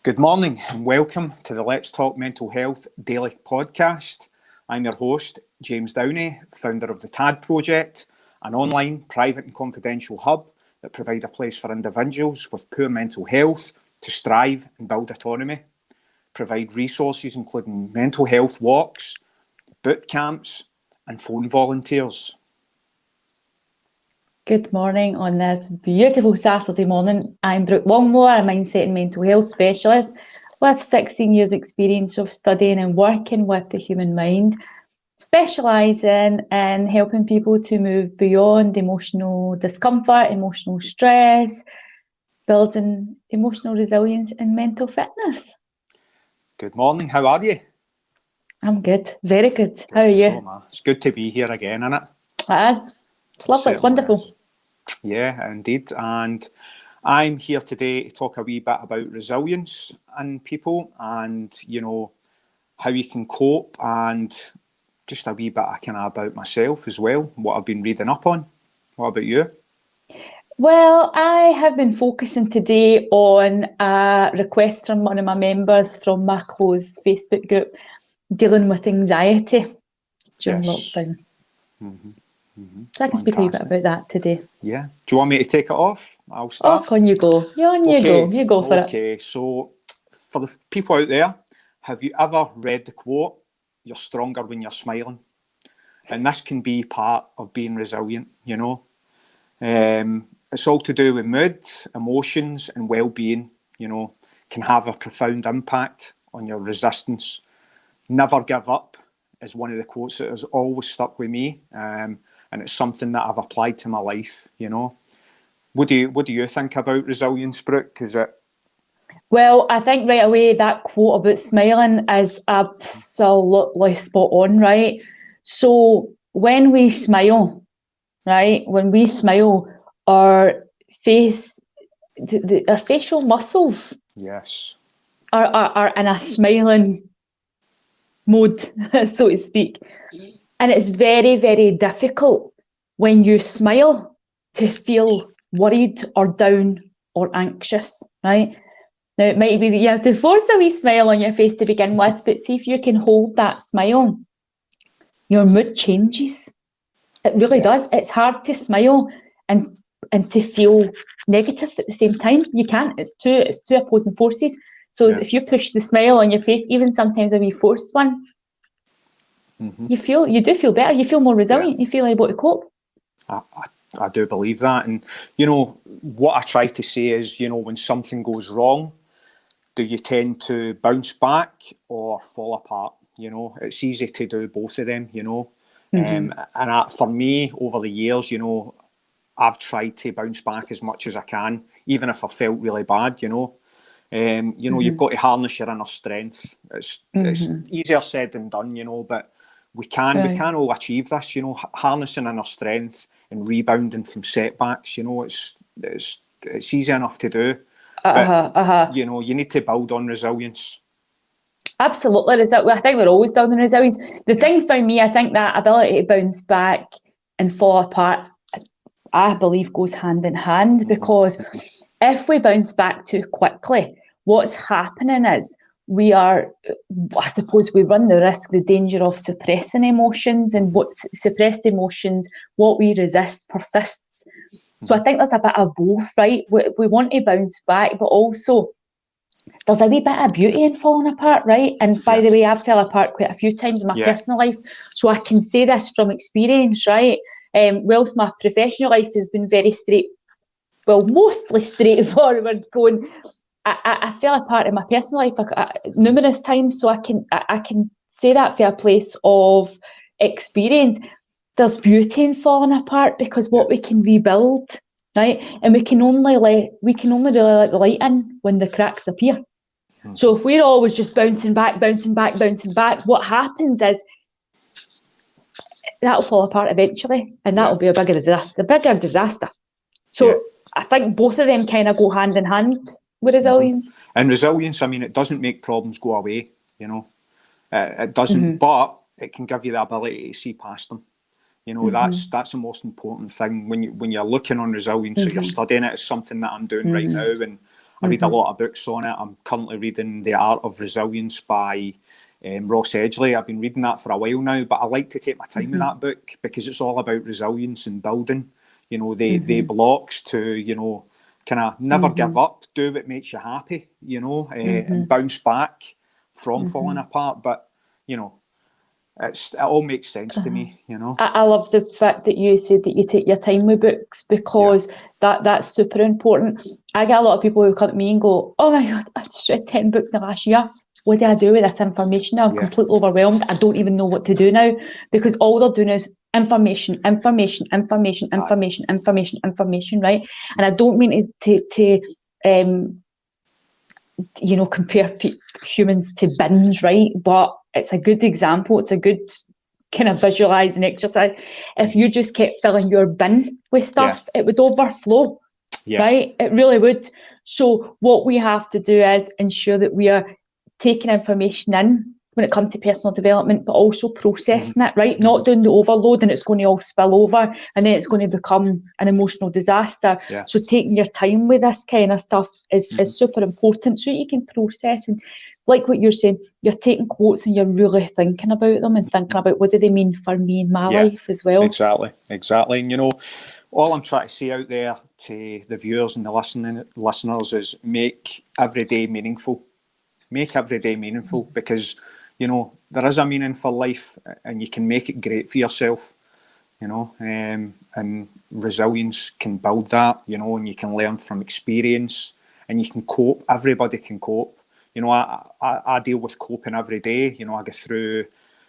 Good morning and welcome to the Let's Talk Mental Health Daily Podcast. I'm your host, James Downey, founder of the TAD Project, an online, private and confidential hub that provides a place for individuals with poor mental health to strive and build autonomy, provide resources including mental health walks, boot camps and phone volunteers. Good morning on this beautiful Saturday morning. I'm Brooke Longmore, a mindset and mental health specialist with 16 years experience of studying and working with the human mind, specialising in helping people to move beyond emotional discomfort, emotional stress, building emotional resilience and mental fitness. Good morning, how are you? I'm good, very good. How are you? It's good to be here again, isn't it? It is. It's lovely, it's wonderful. Is. Yeah, indeed. And I'm here today to talk a wee bit about resilience in people and, how you can cope and just a wee bit about myself as well, what I've been reading up on. What about you? Well, I have been focusing today on a request from one of my members from my closed Facebook group dealing with anxiety during lockdown. Mm-hmm. Mm-hmm. So I can speak a wee bit about that today. Yeah. Do you want me to take it off? I'll start. Off on you go. Yeah, on you go. You go for it. Okay, so for the people out there, have you ever read the quote, "You're stronger when you're smiling"? And this can be part of being resilient, It's all to do with mood, emotions and well-being, can have a profound impact on your resistance. Never give up is one of the quotes that has always stuck with me. And it's something that I've applied to my life, What do you think about resilience, Brooke? Well, I think right away that quote about smiling is absolutely spot on, right? So when we smile, right, our our facial muscles yes are in a smiling mode, so to speak. And it's very, very difficult when you smile to feel worried or down or anxious, right? Now, it might be that you have to force a wee smile on your face to begin with, but see if you can hold that smile, your mood changes. It really does. It's hard to smile and to feel negative at the same time. You can't. It's two opposing forces. So if you push the smile on your face, even sometimes a wee forced one, you do feel better. You feel more resilient. You feel able to cope. I do believe that. And, what I try to say is, when something goes wrong, do you tend to bounce back or fall apart? It's easy to do both of them, And for me, over the years, I've tried to bounce back as much as I can, even if I felt really bad, You've got to harness your inner strength. It's easier said than done, but we can all achieve this, harnessing inner strength and rebounding from setbacks, it's easy enough to do. But, you need to build on resilience. Absolutely. I think we're always building resilience. The thing for me, I think that ability to bounce back and fall apart, I believe goes hand in hand, because if we bounce back too quickly, what's happening is we run the risk, the danger of suppressing emotions, and what suppressed emotions, what we resist persists. So I think there's a bit of both, right? We want to bounce back, but also there's a wee bit of beauty in falling apart, right? And by the way, I've fell apart quite a few times in my personal life, so I can say this from experience, right? Whilst my professional life has been mostly straightforward going, I fell apart in my personal life numerous times, so I can say that for a place of experience. There's beauty in falling apart, because what we can rebuild, right? And we can only really let the light in when the cracks appear. So if we're always just bouncing back, what happens is that'll fall apart eventually, and that'll be a bigger disaster. So I think both of them kind of go hand in hand with resilience. And resilience, it doesn't make problems go away, it doesn't, but it can give you the ability to see past them. That's the most important thing when you're looking on resilience. So you're studying it. It's something that I'm doing right now, and I read a lot of books on it. I'm currently reading The Art of Resilience by Ross Edgley. I've been reading that for a while now, but I like to take my time with that book because it's all about resilience and building, you know, the blocks to, you know, kind of never give up, do what makes you happy, you know, and bounce back from falling apart. But, you know, it all makes sense to me, you know. I love the fact that you said that you take your time with books, because that's super important. I get a lot of people who come to me and go, oh my God, I've just read 10 books in the last year. What do I do with this information? I'm completely overwhelmed. I don't even know what to do now, because all they're doing is information, right? And I don't mean to you know, compare humans to bins, right? But it's a good example. It's a good kind of visualizing exercise. If you just kept filling your bin with stuff, it would overflow, right? It really would. So what we have to do is ensure that we are taking information in when it comes to personal development, but also processing it, right? Not doing the overload and it's going to all spill over and then it's going to become an emotional disaster. So taking your time with this kind of stuff is super important, so you can process. And like what you're saying, you're taking quotes and you're really thinking about them and thinking about what do they mean for me in my life as well. Exactly. And you know, all I'm trying to say out there to the viewers and the listeners is make every day meaningful. Make every day meaningful, because you know, there is a meaning for life and you can make it great for yourself, you know, and resilience can build that, you know, and you can learn from experience and you can cope. Everybody can cope. You know, I deal with coping every day. You know, I go through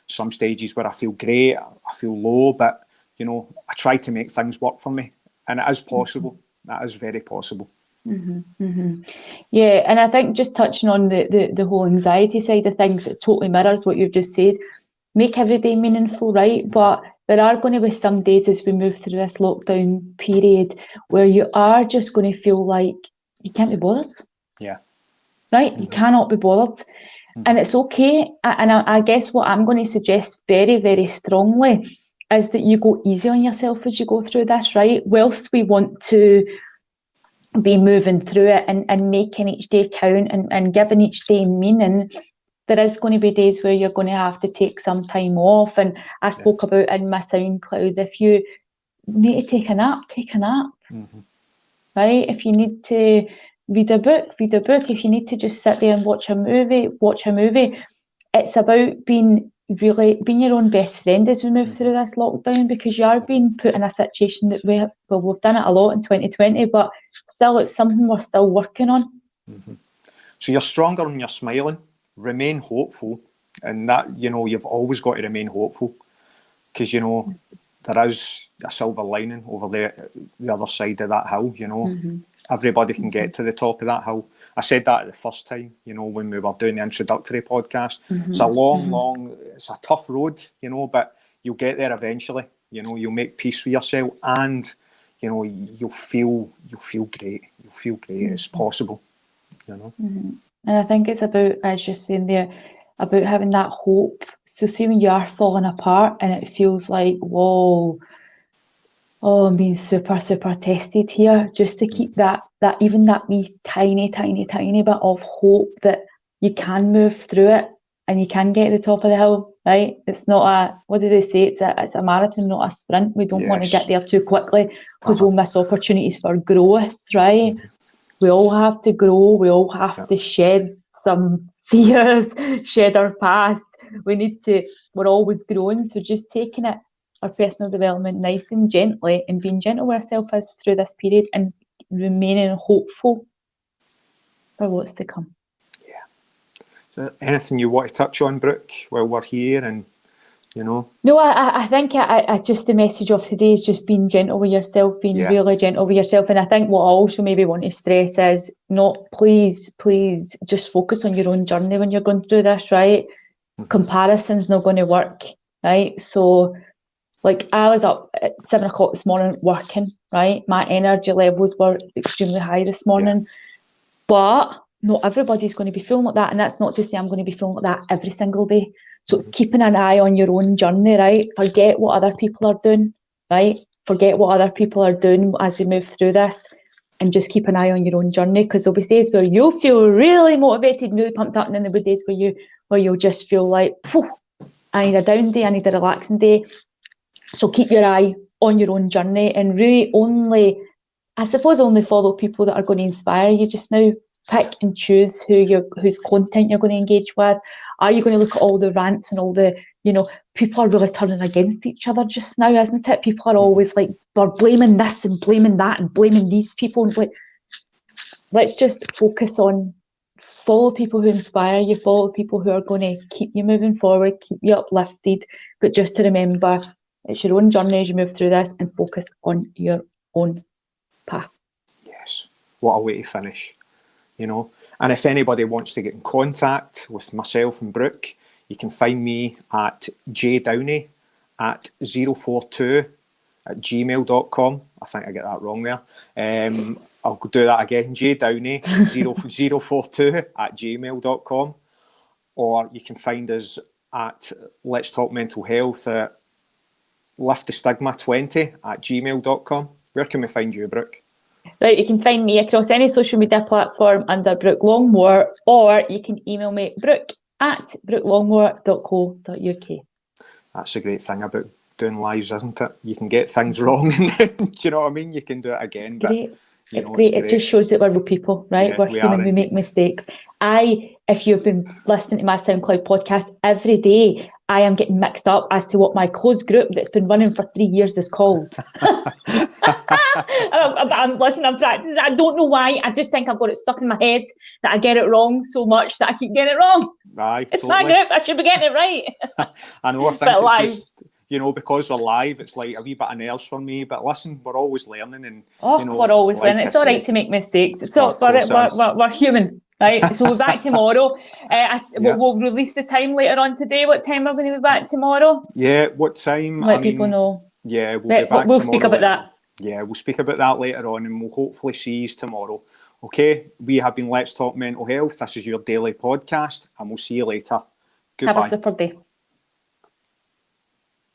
some stages where I feel great, I feel low, but, you know, I try to make things work for me, and it is possible. That is very possible. Yeah, and I think just touching on the whole anxiety side of things, it totally mirrors what you've just said. Make every day meaningful, right? But there are going to be some days as we move through this lockdown period where you are just going to feel like you can't be bothered. Right? You cannot be bothered. And it's okay. And I guess what I'm going to suggest very, very strongly is that you go easy on yourself as you go through this, right? Whilst we want to be moving through it and making each day count and giving each day meaning, there is going to be days where you're going to have to take some time off. And I spoke about in my SoundCloud, if you need to take a nap, right? If you need to read a book. If you need to just sit there and watch a movie. It's about being your own best friend as we move through this lockdown, because you are being put in a situation that we've done it a lot in 2020, but still it's something we're still working on. So you're stronger when you're smiling. Remain hopeful, and that, you know, you've always got to remain hopeful, because, you know, there is a silver lining over the other side of that hill, you know. Everybody can get to the top of that hill. I said that the first time, you know, when we were doing the introductory podcast. It's a long, it's a tough road, you know, but you'll get there eventually. You know, you'll make peace with yourself, and, you know, you'll feel great. You'll feel great. It's possible, you know. And I think it's about, as you're saying there, about having that hope. So see when you are falling apart and it feels like, whoa, I'm being super, super tested here, just to keep that even that wee tiny bit of hope that you can move through it and you can get to the top of the hill, right? It's not what do they say? It's a marathon, not a sprint. We don't want to get there too quickly, because we'll miss opportunities for growth, right? We all have to grow. We all have to shed some fears, shed our past. We're always growing. So just taking it, our personal development, nice and gently, and being gentle with ourselves as through this period, and remaining hopeful for what's to come. So anything you want to touch on, Brooke, while we're here, and, you know? No, I think I just the message of today is just being gentle with yourself, being really gentle with yourself. And I think what I also maybe want to stress is please just focus on your own journey when you're going through this, right? Comparison's not going to work, right? So, like, I was up at 7 o'clock this morning working, right? My energy levels were extremely high this morning, but not everybody's going to be feeling like that. And that's not to say I'm going to be feeling like that every single day. So it's keeping an eye on your own journey, right? Forget what other people are doing, right? Forget what other people are doing as we move through this. and just keep an eye on your own journey, because there'll be days where you'll feel really motivated, really pumped up, and then there'll be days where you'll just feel like, I need a down day, I need a relaxing day. So keep your eye on your own journey, and really only follow people that are going to inspire you just now. Pick and choose whose content you're going to engage with. Are you going to look at all the rants and all the, people are really turning against each other just now, isn't it? People are always like, they're blaming this and blaming that and blaming these people. And like, let's just focus on follow people who inspire you, follow people who are going to keep you moving forward, keep you uplifted. But just to remember, it's your own journey as you move through this, and focus on your own path. Yes. What a way to finish. And if anybody wants to get in contact with myself and Brooke, you can find me at jdowney@042@gmail.com. I think I get that wrong there. I'll do that again, jdowney042@gmail.com. Or you can find us at Let's Talk Mental Health at liftthestigma20@gmail.com. Where can we find you, Brooke? Right, you can find me across any social media platform under Brooke Longmore, or you can email me, brooke@brookelongmore.co.uk. That's a great thing about doing lives, isn't it? You can get things wrong, and then, do you know what I mean? You can do it again. It's great. It's great. It just shows that we're real people, right? Yeah, we're human. We make mistakes. If you've been listening to my SoundCloud podcast every day, I am getting mixed up as to what my closed group that's been running for 3 years is called. I'm practicing. I don't know why. I just think I've got it stuck in my head that I get it wrong so much that I keep getting it wrong. Aye, it's totally. my group. I should be getting it right. I know. I think it's live. Just, because we're live, it's like a wee bit of nerves for me. But listen, we're always learning, and we're always learning. It's all right to make mistakes. We're human. Right, so we're back tomorrow. We'll release the time later on today. What time are we going to be back tomorrow? Yeah, what time? Let people know. Yeah, we'll be back we'll tomorrow. Speak about that. Yeah, we'll speak about that later on, and we'll hopefully see you tomorrow. Okay, we have been Let's Talk Mental Health. This is your daily podcast, and we'll see you later. Goodbye. Have a super day.